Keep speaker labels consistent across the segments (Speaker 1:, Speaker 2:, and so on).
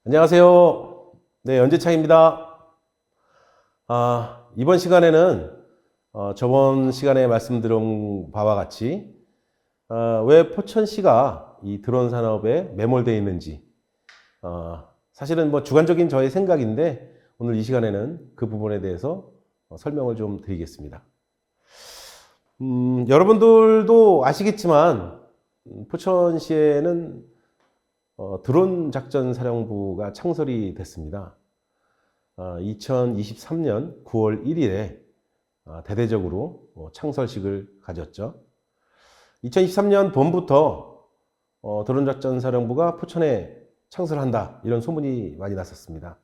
Speaker 1: 안녕하세요. 네, 연재창입니다. 이번 시간에는 저번 시간에 말씀드린 바와 같이 왜 포천시가 이 드론 산업에 매몰되어 있는지, 사실은 뭐 주관적인 저의 생각인데 오늘 이 시간에는 그 부분에 대해서 설명을 좀 드리겠습니다. 여러분들도 아시겠지만 포천시에는 드론 작전 사령부가 창설이 됐습니다. 2023년 9월 1일에 대대적으로 창설식을 가졌죠. 2023년 봄부터 드론 작전 사령부가 포천에 창설한다, 이런 소문이 많이 났었습니다.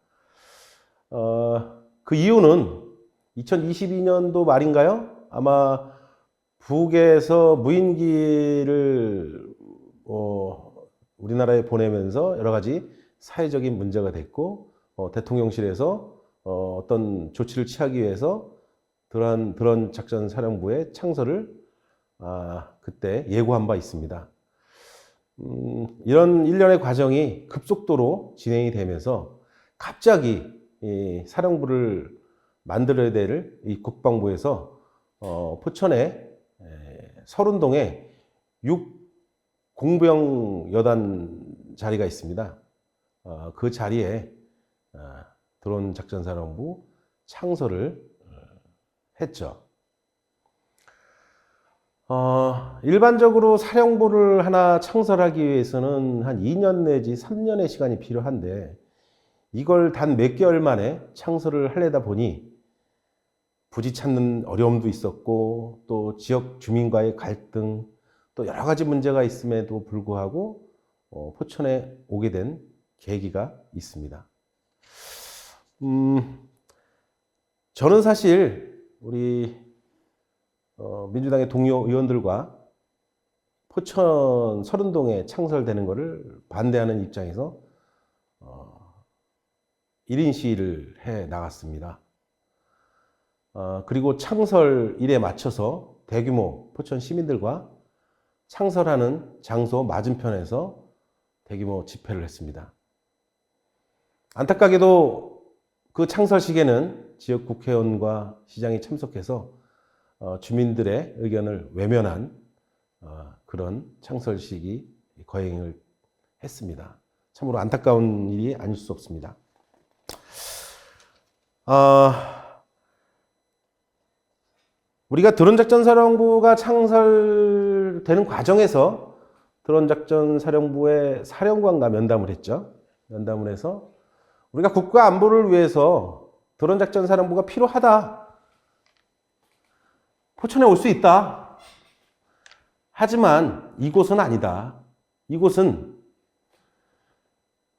Speaker 1: 그 이유는 2022년도 말인가요? 아마 북에서 무인기를 우리나라에 보내면서 여러 가지 사회적인 문제가 됐고, 대통령실에서 어떤 조치를 취하기 위해서 드론 작전 사령부의 창설을 그때 예고한 바 있습니다. 이런 일련의 과정이 급속도로 진행이 되면서 갑자기 이 사령부를 만들어야 될 이 국방부에서 포천의 서른동에 6공병 여단 자리가 있습니다. 그 자리에 드론 작전 사령부 창설을 했죠. 일반적으로 사령부를 하나 창설하기 위해서는 한 2년 내지 3년의 시간이 필요한데, 이걸 단 몇 개월 만에 창설을 하려다 보니 부지 찾는 어려움도 있었고, 또 지역 주민과의 갈등, 또 여러 가지 문제가 있음에도 불구하고 포천에 오게 된 계기가 있습니다. 저는 사실 우리 민주당의 동료 의원들과 포천 서른동에 창설되는 것을 반대하는 입장에서 1인 시위를 해 나갔습니다. 그리고 창설일에 맞춰서 대규모 포천 시민들과 창설하는 장소 맞은편에서 대규모 집회를 했습니다. 안타깝게도 그 창설식에는 지역 국회의원과 시장이 참석해서 주민들의 의견을 외면한 그런 창설식이 거행을 했습니다. 참으로 안타까운 일이 아닐 수 없습니다. 우리가 드론작전사령부가 창설되는 과정에서 드론작전사령부의 사령관과 면담을 했죠. 면담을 해서 우리가 국가 안보를 위해서 드론작전사령부가 필요하다, 포천에 올 수 있다, 하지만 이곳은 아니다. 이곳은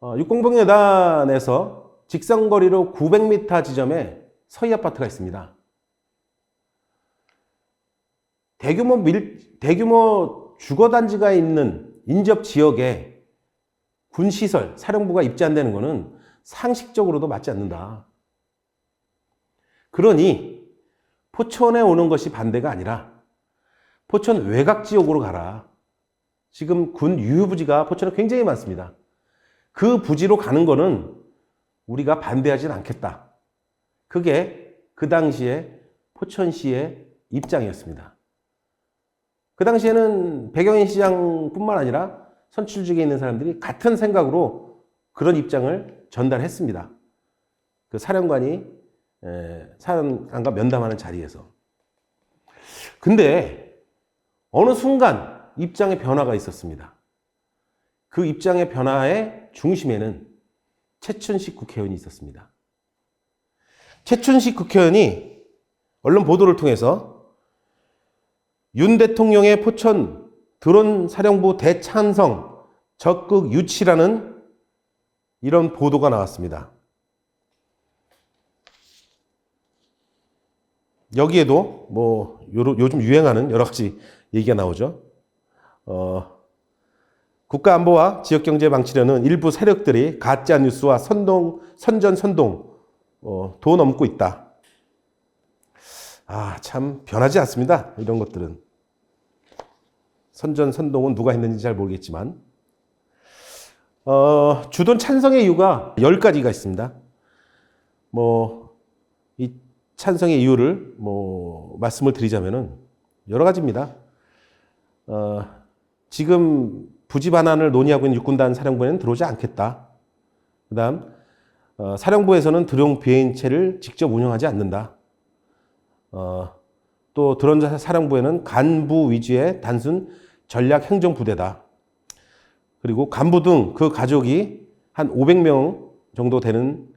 Speaker 1: 6공병여단에서 직선거리로 900m 지점에 서희 아파트가 있습니다. 대규모 주거단지가 있는 인접 지역에 군시설, 사령부가 입지한다는 것은 상식적으로도 맞지 않는다. 그러니 포천에 오는 것이 반대가 아니라 포천 외곽 지역으로 가라. 지금 군 유휴부지가 포천에 굉장히 많습니다. 그 부지로 가는 거는 우리가 반대하진 않겠다. 그게 그 당시에 포천시의 입장이었습니다. 그 당시에는 백영인 시장뿐만 아니라 선출직에 있는 사람들이 같은 생각으로 그런 입장을 전달했습니다. 그 사령관이 사령관과 면담하는 자리에서. 근데 어느 순간 입장의 변화가 있었습니다. 그 입장의 변화의 중심에는 최춘식 국회의원이 있었습니다. 최춘식 국회의원이 언론 보도를 통해서 윤 대통령의 포천 드론 사령부 대찬성 적극 유치라는 이런 보도가 나왔습니다. 여기에도 뭐 요즘 유행하는 여러 가지 얘기가 나오죠. 국가안보와 지역경제 망치려는 일부 세력들이 가짜 뉴스와 선전선동 도 넘고 있다. 참 변하지 않습니다. 이런 것들은. 선전선동은 누가 했는지 잘 모르겠지만 주둔 찬성의 이유가 10가지가 있습니다. 이 찬성의 이유를 말씀을 드리자면은 여러 가지입니다. 지금 부지 반환을 논의하고 있는 육군단 사령부에는 들어오지 않겠다. 그 다음, 사령부에서는 드론 비행체를 직접 운영하지 않는다. 또 드론 사령부에는 간부 위주의 단순 전략 행정 부대다. 그리고 간부 등 그 가족이 한 500명 정도 되는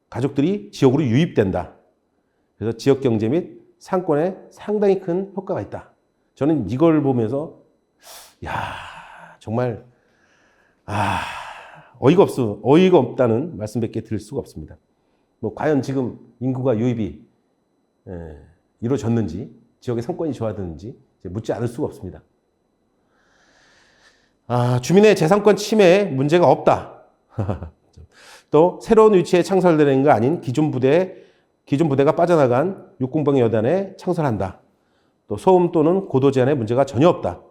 Speaker 1: 가족들이 지역으로 유입된다. 그래서 지역 경제 및 상권에 상당히 큰 효과가 있다. 저는 이걸 보면서 정말 어이가 없다는 말씀밖에 드릴 수가 없습니다. 과연 지금 인구가 유입이 이루어졌는지, 지역의 상권이 좋아졌는지 묻지 않을 수가 없습니다. 주민의 재산권 침해에 문제가 없다. 또 새로운 위치에 창설되는 거 아닌 기존 부대가 빠져나간 육군병 여단에 창설한다. 또 소음 또는 고도 제한에 문제가 전혀 없다.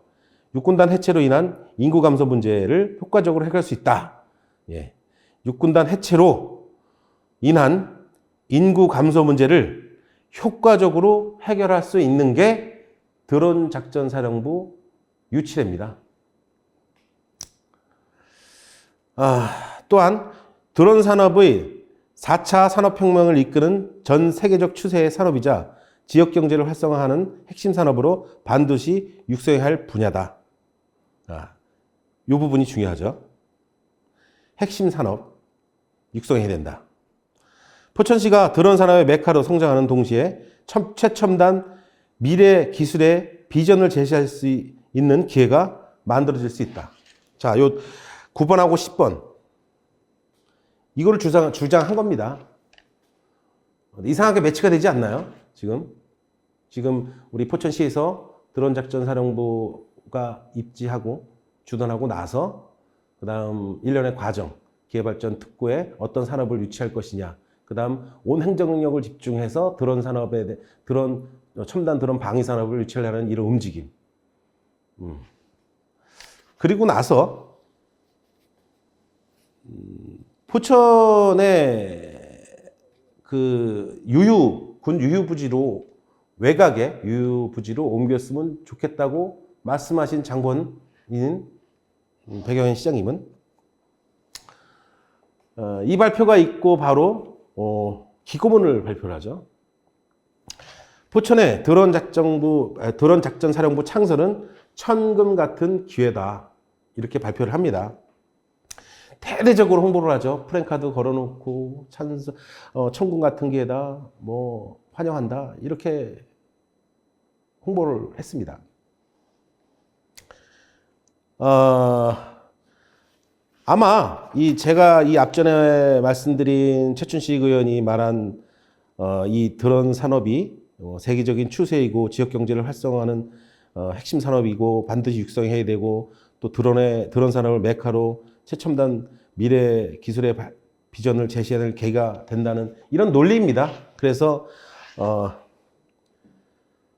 Speaker 1: 육군단 해체로 인한 인구 감소 문제를 효과적으로 해결할 수 있다. 육군단 해체로 인한 인구 감소 문제를 효과적으로 해결할 수 있는 게 드론 작전 사령부 유치례입니다. 또한 드론 산업의 4차 산업혁명을 이끄는 전 세계적 추세의 산업이자 지역 경제를 활성화하는 핵심 산업으로 반드시 육성해야 할 분야다. 이 부분이 중요하죠. 핵심 산업 육성해야 된다. 포천시가 드론 산업의 메카로 성장하는 동시에 최첨단 미래 기술의 비전을 제시할 수 있는 기회가 만들어질 수 있다. 자, 요 9번하고 10번. 이거를 주장한 겁니다. 이상하게 매치가 되지 않나요? 지금 우리 포천시에서 드론 작전 사령부가 입지하고 주둔하고 나서 그 다음 1년의 과정, 기회발전 특구에 어떤 산업을 유치할 것이냐, 그 다음 온 행정력을 집중해서 첨단 드론 방위 산업을 유치하려는 이런 움직임. 그리고 나서 포천의 군 유휴부지로 외곽의 유휴부지로 옮겼으면 좋겠다고 말씀하신 장본인 백영현 시장님은 이 발표가 있고 바로 기고문을 발표를 하죠. 포천의 드론 작전 사령부 창설은 천금 같은 기회다. 이렇게 발표를 합니다. 대대적으로 홍보를 하죠. 프랜카드 걸어놓고 천금 같은 기회다. 환영한다. 이렇게 홍보를 했습니다. 아마 제가 이 앞전에 말씀드린 최춘식 의원이 말한 이 드론 산업이 세계적인 추세이고 지역 경제를 활성화하는 핵심 산업이고 반드시 육성해야 되고 또 드론 산업을 메카로 최첨단 미래 기술의 비전을 제시하는 계기가 된다는 이런 논리입니다. 그래서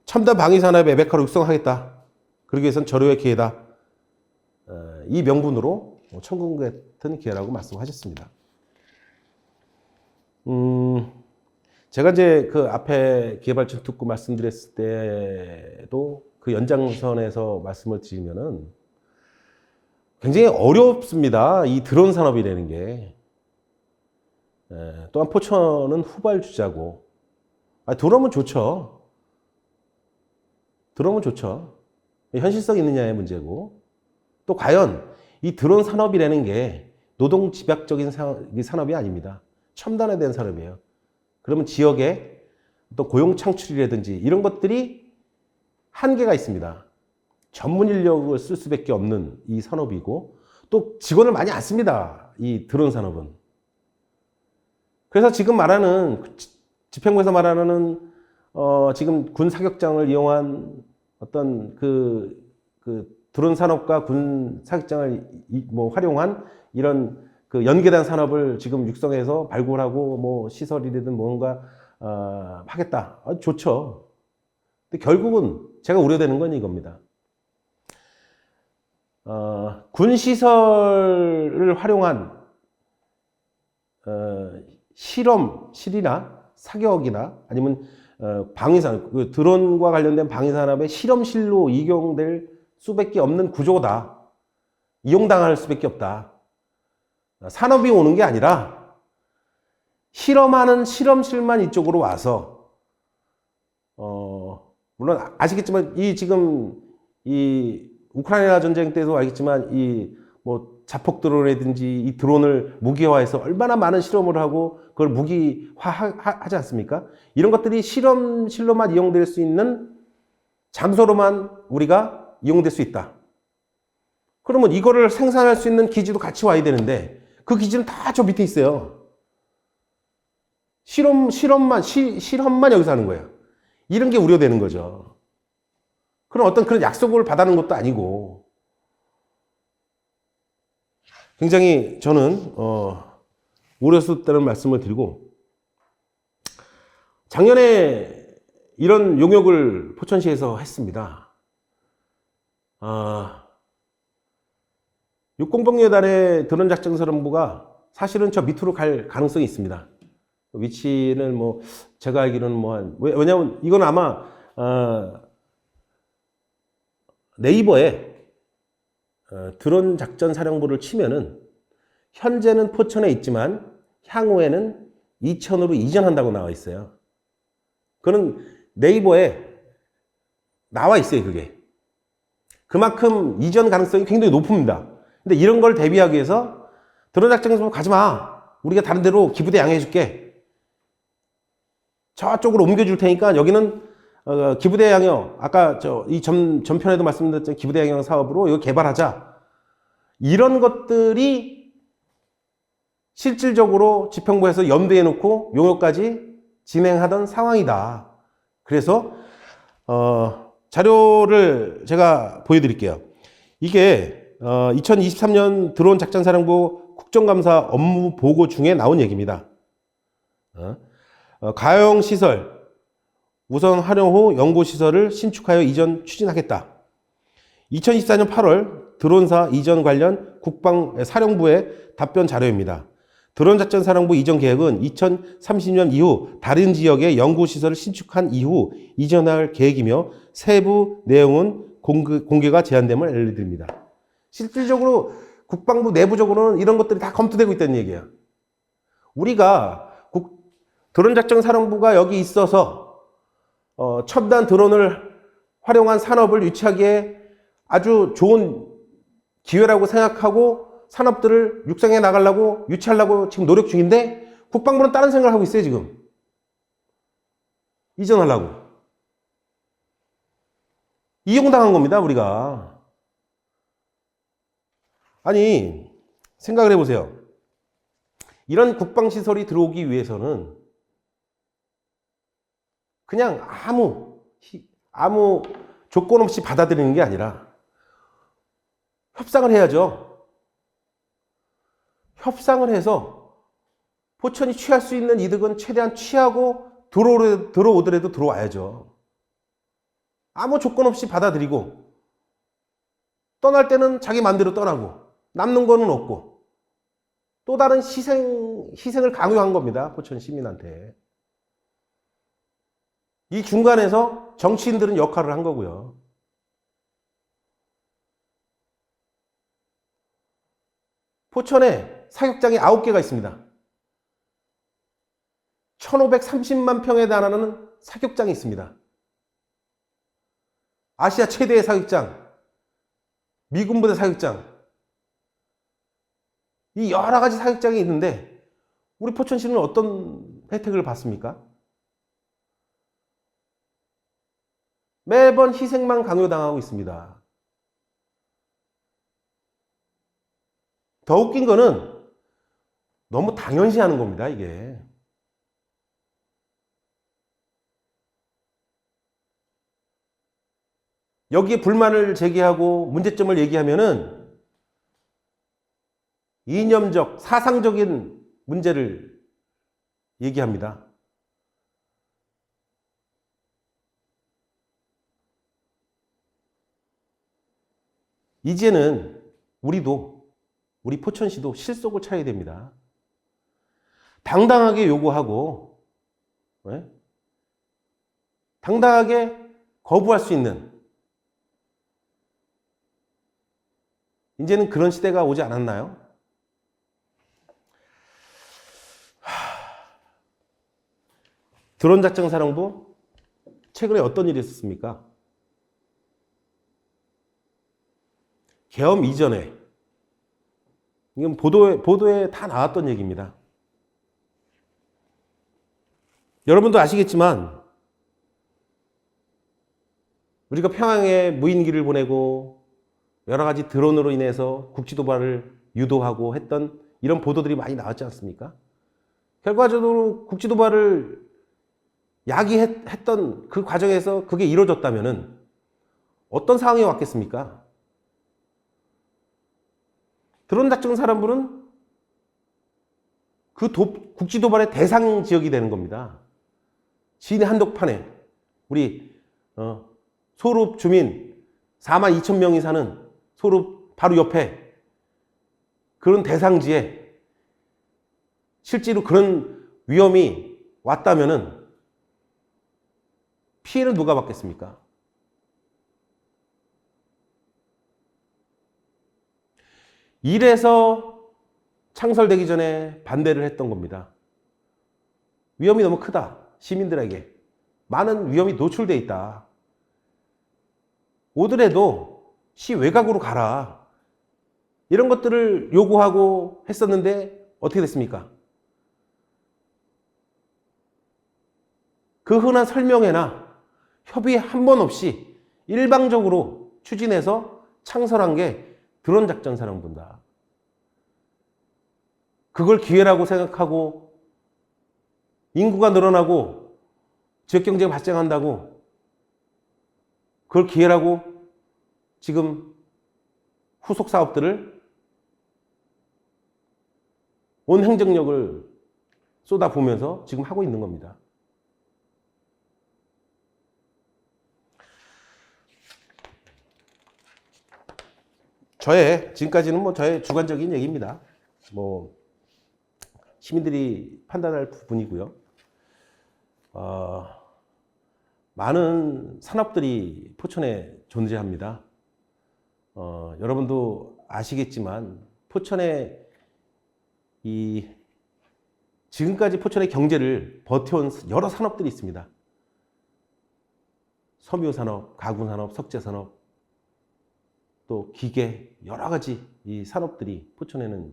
Speaker 1: 첨단 방위 산업의 메카로 육성하겠다. 그러기 위해서는 절호의 기회다. 이 명분으로 천금 같은 기회라고 말씀하셨습니다. 제가 이제 그 앞에 기회발전 특구 말씀드렸을 때도 그 연장선에서 말씀을 드리면은 굉장히 어렵습니다. 이 드론 산업이라는 게. 또한 포천은 후발주자고. 드론은 좋죠. 드론은 좋죠. 현실성 있느냐의 문제고. 또 과연 이 드론 산업이라는 게 노동 집약적인 산업이 아닙니다. 첨단화된 산업이에요. 그러면 지역에 또 고용 창출이라든지 이런 것들이 한계가 있습니다. 전문 인력을 쓸 수밖에 없는 이 산업이고 또 직원을 많이 안 씁니다. 이 드론 산업은. 그래서 지금 말하는 지평구에서 말하는 지금 군 사격장을 이용한 어떤 그 드론 산업과 군 사격장을 활용한 이런 그 연계된 산업을 지금 육성해서 발굴하고 시설이든 뭔가 하겠다. 좋죠. 근데 결국은 제가 우려되는 건 이겁니다. 군시설을 활용한 실험실이나 사격이나 아니면 방위산, 그 드론과 관련된 방위산업의 실험실로 이용될 수밖에 없는 구조다. 이용당할 수밖에 없다. 산업이 오는 게 아니라 실험하는 실험실만 이쪽으로 와서 물론 아시겠지만 지금 이 우크라이나 전쟁 때도 알겠지만 뭐 자폭 드론이라든지 이 드론을 무기화해서 얼마나 많은 실험을 하고 그걸 무기화하지 않습니까? 이런 것들이 실험실로만 이용될 수 있는 장소로만 우리가 이용될 수 있다. 그러면 이거를 생산할 수 있는 기지도 같이 와야 되는데 그 기지는 다 저 밑에 있어요. 실험만 여기서 하는 거예요. 이런 게 우려되는 거죠. 그럼 어떤 그런 약속을 받아는 것도 아니고 굉장히 저는 우려스럽다는 말씀을 드리고 작년에 이런 용역을 포천시에서 했습니다. 육공병여단의 드론작전사령부가 사실은 저 밑으로 갈 가능성이 있습니다. 위치는 뭐 제가 알기로는 왜냐하면 이건 아마 네이버에 드론 작전 사령부를 치면은 현재는 포천에 있지만 향후에는 이천으로 이전한다고 나와 있어요. 그는 네이버에 나와 있어요, 그게. 그만큼 이전 가능성이 굉장히 높습니다. 근데 이런 걸 대비하기 위해서 드론 작전 사령부 가지 마. 우리가 다른 데로 기부대 양해해 줄게. 저쪽으로 옮겨줄 테니까 여기는 기부대 양형, 아까 이 전편에도 말씀드렸던 기부대 양형 사업으로 이거 개발하자. 이런 것들이 실질적으로 지평부에서 염두에 놓고 용역까지 진행하던 상황이다. 그래서 자료를 제가 보여드릴게요. 이게 2023년 드론 작전사령부 국정감사 업무 보고 중에 나온 얘기입니다. 가용시설 우선 활용 후 연구시설을 신축하여 이전 추진하겠다. 2024년 8월 드론사 이전 관련 국방사령부의 답변 자료입니다. 드론작전사령부 이전 계획은 2030년 이후 다른 지역의 연구시설을 신축한 이후 이전할 계획이며 세부 내용은 공개가 제한됨을 알려드립니다. 실질적으로 국방부 내부적으로는 이런 것들이 다 검토되고 있다는 얘기예요. 우리가 드론작전사령부가 여기 있어서 첨단 드론을 활용한 산업을 유치하기에 아주 좋은 기회라고 생각하고 산업들을 육성해 나가려고 유치하려고 지금 노력 중인데 국방부는 다른 생각을 하고 있어요, 지금. 이전하려고. 이용당한 겁니다, 우리가. 아니, 생각을 해보세요. 이런 국방시설이 들어오기 위해서는 그냥 아무 조건 없이 받아들이는 게 아니라 협상을 해야죠. 협상을 해서 포천이 취할 수 있는 이득은 최대한 취하고 들어오더라도 들어와야죠. 아무 조건 없이 받아들이고 떠날 때는 자기 마음대로 떠나고 남는 거는 없고 또 다른 희생을 강요한 겁니다. 포천 시민한테. 이 중간에서 정치인들은 역할을 한 거고요. 포천에 사격장이 9개가 있습니다. 1530만 평에 달하는 사격장이 있습니다. 아시아 최대의 사격장, 미군 부대 사격장, 이 여러 가지 사격장이 있는데 우리 포천시는 어떤 혜택을 받습니까? 매번 희생만 강요당하고 있습니다. 더 웃긴 거는 너무 당연시하는 겁니다, 이게. 여기에 불만을 제기하고 문제점을 얘기하면은 이념적, 사상적인 문제를 얘기합니다. 이제는 우리 포천시도 실속을 차려야 됩니다. 당당하게 요구하고, 네? 당당하게 거부할 수 있는, 이제는 그런 시대가 오지 않았나요? 드론작전사령부 최근에 어떤 일이 있었습니까? 계엄 이전에, 이건 보도에 다 나왔던 얘기입니다. 여러분도 아시겠지만 우리가 평양에 무인기를 보내고 여러 가지 드론으로 인해서 국지 도발을 유도하고 했던 이런 보도들이 많이 나왔지 않습니까? 결과적으로 국지 도발을 야기했던 그 과정에서 그게 이루어졌다면은 어떤 상황이 왔겠습니까? 드론 작전 사령부는 그 국지 도발의 대상 지역이 되는 겁니다. 시내 한복판에 우리 소룹 주민 42,000명이 사는 소룹 바로 옆에 그런 대상지에 실제로 그런 위험이 왔다면은 피해는 누가 받겠습니까? 이래서 창설되기 전에 반대를 했던 겁니다. 위험이 너무 크다. 시민들에게 많은 위험이 노출되어 있다. 오더라도 시 외곽으로 가라. 이런 것들을 요구하고 했었는데 어떻게 됐습니까? 그 흔한 설명회나 협의 한 번 없이 일방적으로 추진해서 창설한 게 드론작전사령부다. 그걸 기회라고 생각하고 인구가 늘어나고 지역경제가 발생한다고 그걸 기회라고 지금 후속 사업들을 온 행정력을 쏟아부으면서 지금 하고 있는 겁니다. 지금까지는 저의 주관적인 얘기입니다. 시민들이 판단할 부분이고요. 많은 산업들이 포천에 존재합니다. 여러분도 아시겠지만 포천에 지금까지 포천의 경제를 버텨온 여러 산업들이 있습니다. 섬유산업, 가구산업, 석재산업, 또 기계, 여러 가지 이 산업들이 포천에는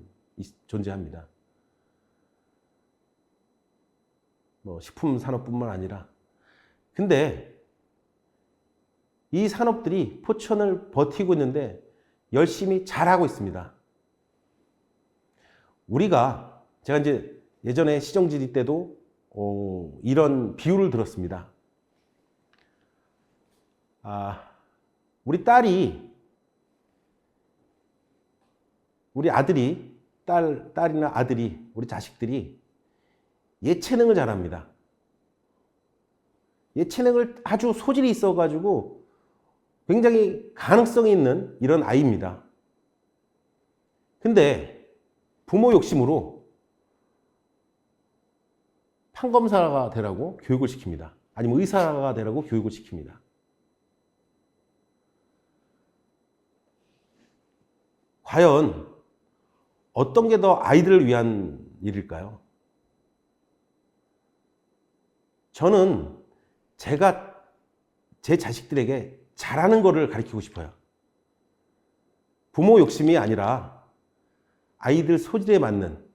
Speaker 1: 존재합니다. 식품 산업뿐만 아니라. 근데 이 산업들이 포천을 버티고 있는데 열심히 잘하고 있습니다. 제가 이제 예전에 시정지리 때도 이런 비유를 들었습니다. 우리 아들이, 딸이나 아들이, 우리 자식들이 예체능을 잘합니다. 예체능을 아주 소질이 있어가지고 굉장히 가능성이 있는 이런 아이입니다. 근데 부모 욕심으로 판검사가 되라고 교육을 시킵니다. 아니면 의사가 되라고 교육을 시킵니다. 과연 어떤 게 더 아이들을 위한 일일까요? 저는 제가 제 자식들에게 잘하는 거를 가르치고 싶어요. 부모 욕심이 아니라 아이들 소질에 맞는,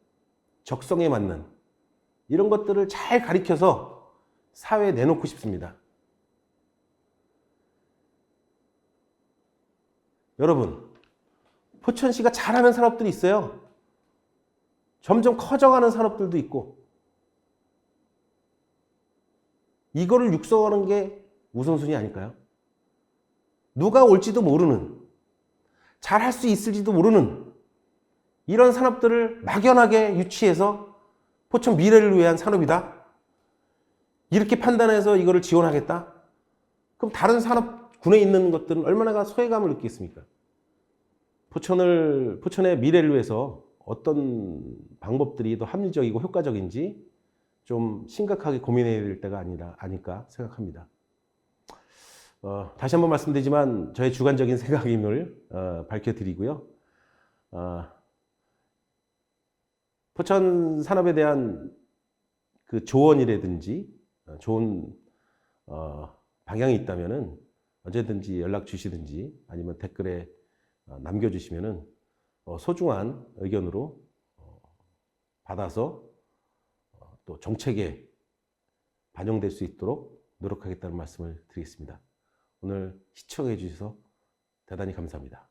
Speaker 1: 적성에 맞는 이런 것들을 잘 가르쳐서 사회에 내놓고 싶습니다. 여러분, 포천시가 잘하는 산업들이 있어요. 점점 커져가는 산업들도 있고, 이거를 육성하는 게 우선순위 아닐까요? 누가 올지도 모르는, 잘할 수 있을지도 모르는 이런 산업들을 막연하게 유치해서 포천 미래를 위한 산업이다, 이렇게 판단해서 이거를 지원하겠다? 그럼 다른 산업군에 있는 것들은 얼마나 소외감을 느끼겠습니까? 포천의 미래를 위해서 어떤 방법들이 더 합리적이고 효과적인지 좀 심각하게 고민해야 될 때가 아닐까 생각합니다. 다시 한번 말씀드리지만 저의 주관적인 생각임을 밝혀드리고요. 포천 산업에 대한 그 조언이라든지 좋은 방향이 있다면은 언제든지 연락 주시든지 아니면 댓글에 남겨주시면은 소중한 의견으로 받아서 또 정책에 반영될 수 있도록 노력하겠다는 말씀을 드리겠습니다. 오늘 시청해 주셔서 대단히 감사합니다.